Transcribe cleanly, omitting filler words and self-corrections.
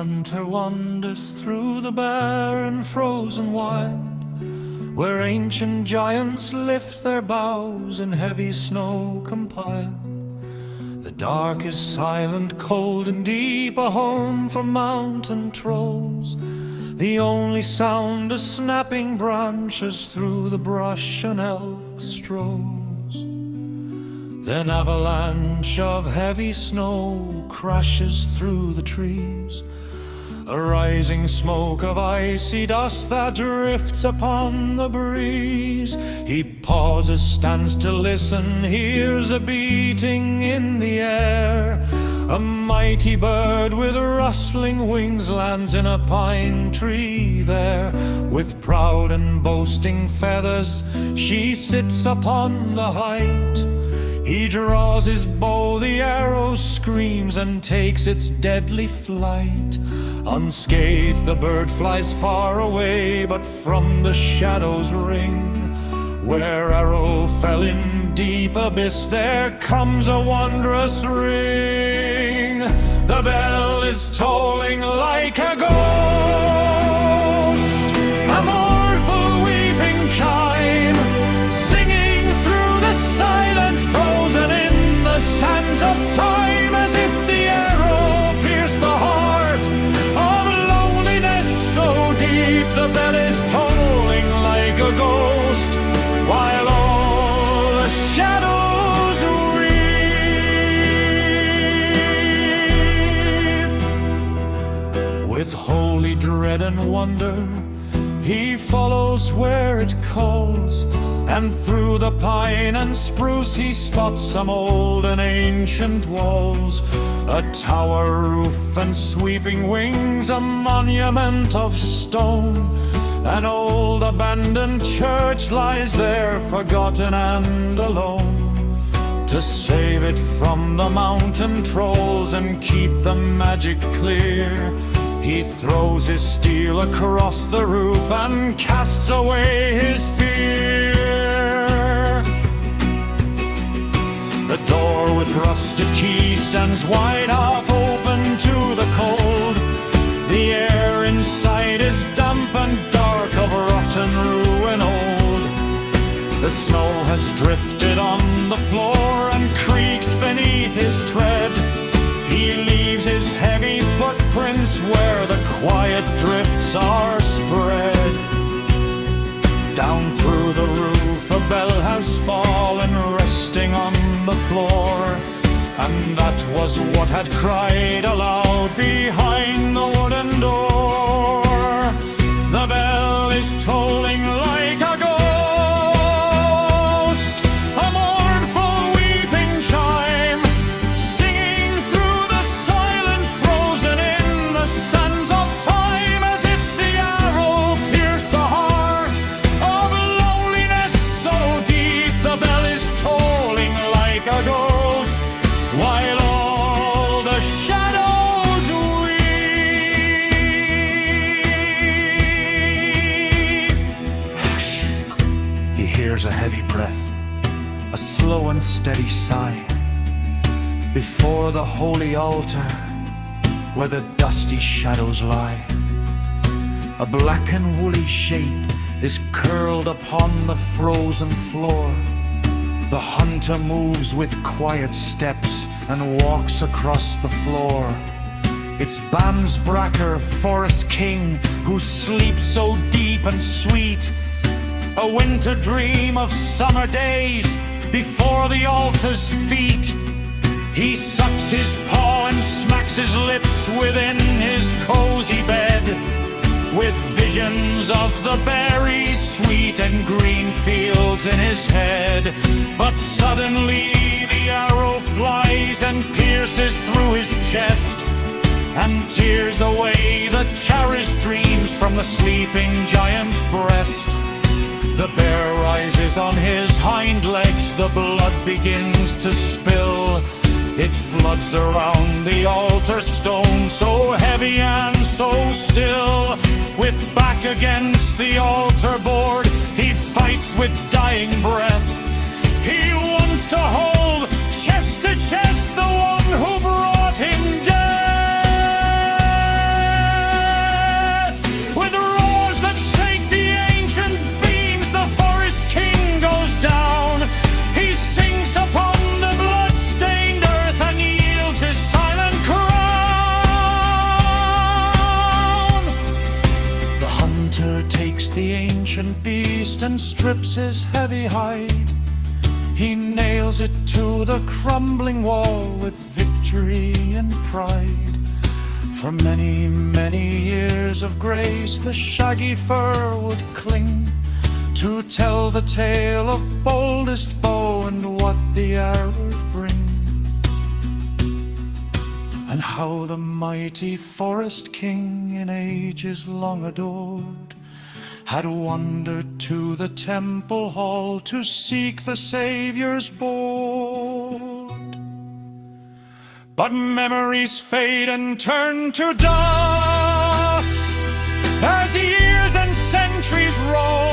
hunter wanders through the bare and frozen wild, where ancient giants lift their boughs in heavy snow compiled. The dark is silent, cold and deep, a home for mountain trolls. The only sound a snapping branches through the brush an elk strolls. Then avalanche of heavy snow crashes through the trees, a rising smoke of icy dust that drifts upon the breeze. He pauses, stands to listen, hears a beating in the air. A mighty bird with rustling wings lands in a pine tree there. With proud and boasting feathers, she sits upon the height. He draws his bow, the arrow screams and takes its deadly flight. Unscathed the bird flies far away, but from the shadows ring, where arrow fell in deep abyss, there comes a wondrous ring. The bell is tolling like a ghost, a mournful weeping chime, singing through the silence frozen in the sands of time, as if the arrow pierced the heart of loneliness so deep. The bell is tolling like a ghost, while all the shadows weep. With holy dread and wonder, he follows where it calls, and through the pine and spruce he spots some old and ancient walls. A tower roof and sweeping wings, a monument of stone. An old abandoned church lies there, forgotten and alone. To save it from the mountain trolls and keep the magic clear, he throws his steel across the roof and casts away his fear. The door with rusted key stands wide half open to the cold. The air inside is damp and dark, of rotten ruin old. The snow has drifted on the floor and creaks beneath his tread. He leaves his heavy footprints where the quiet drifts are spread. Down through the roof a bell has fallen, resting on the floor, and that was what had cried aloud behind the wooden door. The bell is tolling like a ghost, a mournful weeping chime, singing through the silence frozen in the sands of time, as if the arrow pierced the heart of loneliness so deep. The bell is tolling like a ghost, while all the shadows weep. He hears a heavy breath, a slow and steady sigh, before the holy altar where the dusty shadows lie. A black and woolly shape is curled upon the frozen floor. The hunter moves with quiet steps and walks across the floor. It's Bamse Brakar, forest king, who sleeps so deep and sweet, a winter dream of summer days before the altar's feet. He sucks his paw and smacks his lips within his cozy bed, with visions of the berries sweet and green fields in his head. But suddenly the arrow flies and pierces through his chest, and tears away the cherished dreams from the sleeping giant's breast. The bear rises on his hind legs, the blood begins to spill. It floods around the altar stone, so heavy and so still. With back against the altar board, he fights with dying breath. He wants to hold chest to chest the one who brought him death. ancient beast and strips his heavy hide. He nails it to the crumbling wall with victory and pride. For many, many years of grace the shaggy fur would cling to tell the tale of boldest bow and what the arrow would bring, and how the mighty forest king in ages long adored had wandered to the temple hall to seek the Saviour's board. But memories fade and turn to dust as years and centuries roll.